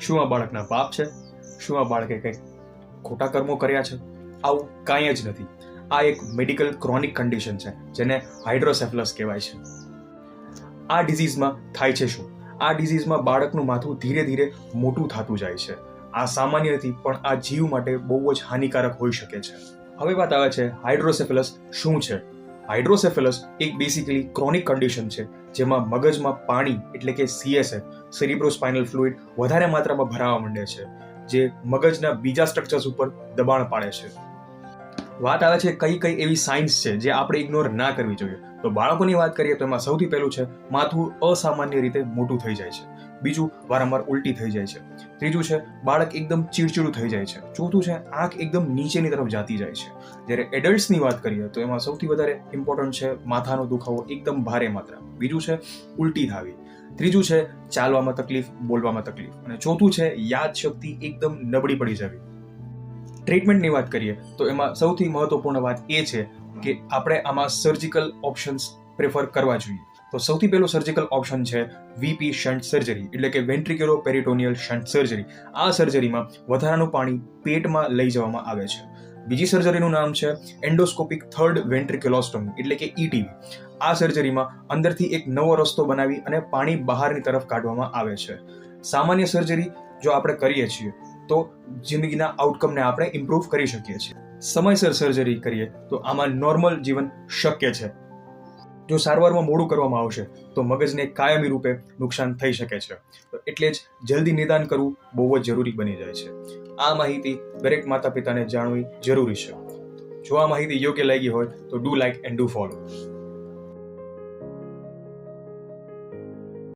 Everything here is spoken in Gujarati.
શું આ બાળકના પાપ છે? શું આ બાળકે કંઈક ખોટા કર્મો કર્યા છે? આવું કાંઈ જ નથી. આ એક મેડિકલ ક્રોનિક કન્ડિશન છે જેને હાઇડ્રોસેફલસ કહેવાય છે. આ ડિઝીઝમાં થાય છે શું? આ ડિઝીઝમાં બાળકનું માથું ધીરે ધીરે મોટું થતું જાય છે. આ સામાન્ય નથી, પણ આ જીવ માટે બહુ જ હાનિકારક હોઈ શકે છે. હવે વાત આવે છે હાઇડ્રોસેફલસ શું છે. હાઇડ્રોસેફલસ એક બેસિકલી ક્રોનિક કન્ડિશન છે જેમાં મગજમાં પાણી એટલે કે CSF સેરિબ્રોસ્પાઇનલ ફ્લુઇડ વધારે માત્રામાં ભરાવા માંડે છે, જે મગજના બીજા સ્ટ્રક્ચર્સ ઉપર દબાણ પાડે છે. વાત આવે છે કઈ કઈ એવી સાઇન્સ છે જે આપણે ઇગ્નોર ના કરવી જોઈએ. તો બાળકોની વાત કરીએ તો એમાં સૌથી પહેલું છે માથું અસામાન્ય રીતે મોટું થઈ જાય છે. બીજું, વારંવાર ઉલટી થઈ જાય છે. ત્રીજું છે બાળક એકદમ ચીડચીડું થઈ જાય છે. ચોથું છે આંખ એકદમ નીચેની તરફ જાતી જાય છે. જ્યારે એડલ્ટ્સની વાત કરીએ તો એમાં સૌથી વધારે ઇમ્પોર્ટન્ટ છે માથાનો દુખાવો એકદમ ભારે માત્રા. બીજું છે ઉલટી થવી. ત્રીજું છે ચાલવામાં તકલીફ, બોલવામાં તકલીફ. અને ચોથું છે યાદશક્તિ એકદમ નબળી પડી જવી. ટ્રીટમેન્ટની વાત કરીએ તો એમાં સૌથી મહત્વપૂર્ણ વાત એ છે કે આપણે આમાં સર્જિકલ ઓપ્શન્સ પ્રેફર કરવા જોઈએ. તો સૌથી પહેલો સર્જિકલ ઓપ્શન છે VP શન્ટ સર્જરી, એટલે કે વેન્ટ્રિક્યુલો પેરિટોનિયલ શન્ટ સર્જરી. આ સર્જરીમાં વધારાનું પાણી પેટમાં લઈ જવામાં આવે છે. બીજી સર્જરીનું નામ છે એન્ડોસ્કોપિક થર્ડ વેન્ટ્રિક્યુલોસ્ટોમી, એટલે કે ETV. આ સર્જરીમાં અંદરથી એક નવો રસ્તો બનાવી અને પાણી બહારની તરફ કાઢવામાં આવે છે. સામાન્ય સર્જરી જો આપણે કરીએ છીએ તો જિંદગીના આઉટકમને આપણે ઇમ્પ્રૂવ કરી શકીએ છીએ. સમયસર સર્જરી કરીએ તો આમાં નોર્મલ જીવન શક્ય છે. જો સારવારમાં મોડું કરવામાં આવશે તો મગજને કાયમી રૂપે નુકસાન થઈ શકે છે. એટલે જ જલ્દી નિદાન કરવું બહુ જ જરૂરી બની જાય છે. આ માહિતી દરેક માતા પિતાને જાણવી જરૂરી છે. જો આ માહિતી યોગ્ય લાગી હોય તો do like and do follow.